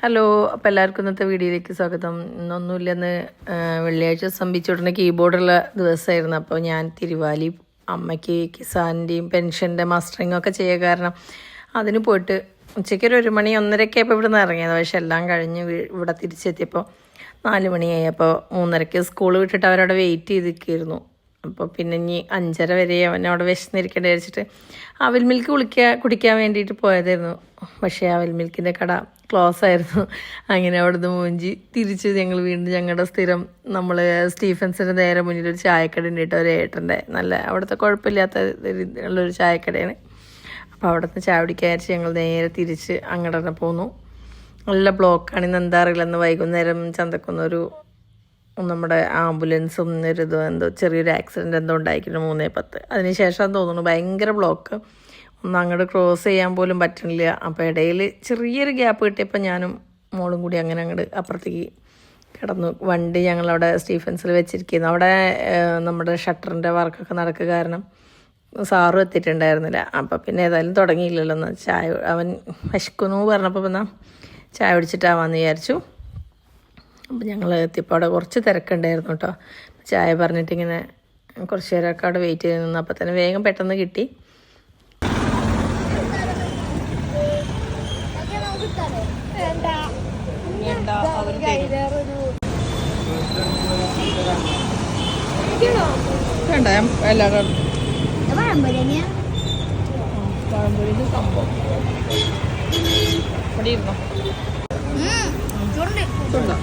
Hello, അപ്പോൾ എല്ലാവർക്കും ഇന്നത്തെ വീഡിയോയിലേക്ക് സ്വാഗതം. ഇന്നൊന്നുമില്ലെന്ന് വെള്ളിയാഴ്ച സംഭിച്ചുടനെ കീബോർഡുള്ള ദിവസമായിരുന്നു. അപ്പോൾ ഞാൻ തിരുവാലി അമ്മയ്ക്ക് കിസാൻ്റെയും പെൻഷൻ്റെ മസ്റ്ററിങ്ങും ഒക്കെ ചെയ്യുക കാരണം അതിന് പോയിട്ട് ഉച്ചയ്ക്കൊരു 1 മണി 1:30 ഇപ്പോൾ ഇവിടെ നിന്ന് ഇറങ്ങിയത്. പക്ഷെ എല്ലാം കഴിഞ്ഞ് ഇവിടെ തിരിച്ചെത്തിയപ്പോൾ 4 മണിയായി. അപ്പോൾ 3:30 സ്കൂൾ വിട്ടിട്ട് അവരവിടെ വെയിറ്റ് ചെയ്തിരിക്കുകയായിരുന്നു. അപ്പോൾ പിന്നെ ഇനി 5:30 വരെ അവനവിടെ വിശന്നിരിക്കേണ്ടി വെച്ചിട്ട് അവിൽ മിൽക്ക് കുടിക്കാൻ വേണ്ടിയിട്ട് പോയതായിരുന്നു. പക്ഷേ അവിൽ മിൽക്കിൻ്റെ കട ക്ലോസ് ആയിരുന്നു. അങ്ങനെ അവിടുന്ന് മൂഞ്ചി തിരിച്ച് ഞങ്ങൾ വീണ്ടും ഞങ്ങളുടെ സ്ഥിരം നമ്മൾ സ്റ്റീഫൻസിൻ്റെ നേരെ മുന്നിൽ ഒരു ചായക്കട ഉണ്ട് കേട്ടോ, ഒരു ഏട്ടൻ്റെ നല്ല അവിടുത്തെ കുഴപ്പമില്ലാത്ത ഉള്ളൊരു ചായക്കടയാണ്. അപ്പോൾ അവിടുന്ന് ചായ കുടിക്കാൻ വിചാരിച്ച് ഞങ്ങൾ നേരെ തിരിച്ച് അങ്ങോട്ട് തന്നെ പോന്നു. നല്ല ബ്ലോക്കാണ്. ഇന്ന് എന്താ അറിയില്ല, ഇന്ന് വൈകുന്നേരം ചന്തക്കുന്നൊരു നമ്മുടെ ആംബുലൻസും എന്തോ ചെറിയൊരു ആക്സിഡൻറ്റ് എന്തോ ഉണ്ടായിരിക്കുന്നു 3:10. അതിന് ശേഷം തോന്നുന്നു ഭയങ്കര ബ്ലോക്ക്. ഒന്ന് അങ്ങോട്ട് ക്രോസ് ചെയ്യാൻ പോലും പറ്റണില്ല. അപ്പോൾ ഇടയിൽ ചെറിയൊരു ഗ്യാപ്പ് കിട്ടിയപ്പോൾ ഞാനും മോളും കൂടി അങ്ങനെ അങ്ങോട്ട് അപ്പുറത്തേക്ക് കിടന്നു. വണ്ടി ഞങ്ങളവിടെ സ്റ്റീഫൻസിൽ വെച്ചിരിക്കുന്നു. അവിടെ നമ്മുടെ ഷട്ടറിൻ്റെ വർക്കൊക്കെ നടക്കുക കാരണം സാറും എത്തിയിട്ടുണ്ടായിരുന്നില്ല. അപ്പം പിന്നെ ഏതായാലും തുടങ്ങിയില്ലല്ലോ. എന്നാൽ ചായ അവൻ വിശക്കുന്നു പറഞ്ഞപ്പോൾ എന്നാൽ ചായ കുടിച്ചിട്ടാവാന്ന് വിചാരിച്ചു. അപ്പോൾ ഞങ്ങൾ എത്തിയപ്പോൾ അവിടെ കുറച്ച് തിരക്കുണ്ടായിരുന്നു കേട്ടോ. ചായ പറഞ്ഞിട്ടിങ്ങനെ കുറച്ച് നേരമൊക്കെ അവിടെ വെയിറ്റ് ചെയ്ത് നിന്ന്. അപ്പോൾ തന്നെ വേഗം പെട്ടെന്ന് കിട്ടി. എല്ലാവരും പഴംപൊരിൻ്റെ സംഭവം ഇവിടെ ഇരുന്നോ ഉണ്ടോ?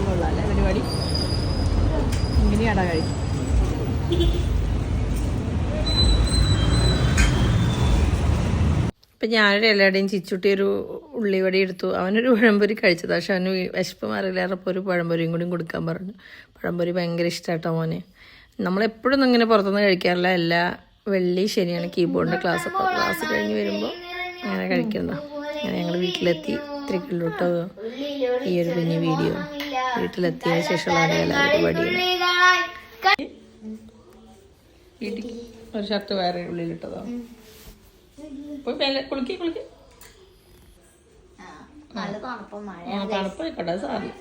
കൊള്ളാല്ലേ പരിപാടി? ഇങ്ങനെയാടാ കഴിക്കും. ഇപ്പം ഞാനൊരു എല്ലാവരുടെയും ചിച്ചുട്ടി ഒരു ഉള്ളിവടി എടുത്തു. അവനൊരു പഴംപൊരി കഴിച്ചത്. പക്ഷെ അവന് വിശപ്പ് മാറിയില്ലാറപ്പോൾ ഒരു പഴംപൊരിയും കൂടി കൊടുക്കാൻ പറഞ്ഞു. പഴംപൊരി ഭയങ്കര ഇഷ്ടമായിട്ടോ മോനെ. നമ്മളെപ്പോഴും ഇങ്ങനെ പുറത്തുനിന്ന് കഴിക്കാറില്ല. എല്ലാ വെള്ളി ശനിയാണ് കീബോർഡിൻ്റെ ക്ലാസ്. അപ്പോൾ ക്ലാസ് കഴിഞ്ഞ് വരുമ്പോൾ അങ്ങനെ കഴിക്കുന്നതാണ്. അങ്ങനെ ഞങ്ങൾ വീട്ടിലെത്തി. ഇത്രയ്ക്കുള്ളൂ കേട്ടോ ഈ ഒരു കുഞ്ഞു വീഡിയോ. വീട്ടിലെത്തിയതിന് ശേഷമുള്ള എല്ലാ പരിപാടിയാണ്. വീട്ടിൽ ഒരു ഷർട്ട് വേറെ ഉള്ളിലിട്ടതോ? കുളിക്കി തണുപ്പായിക്കോട്ടെ സാറില്ല.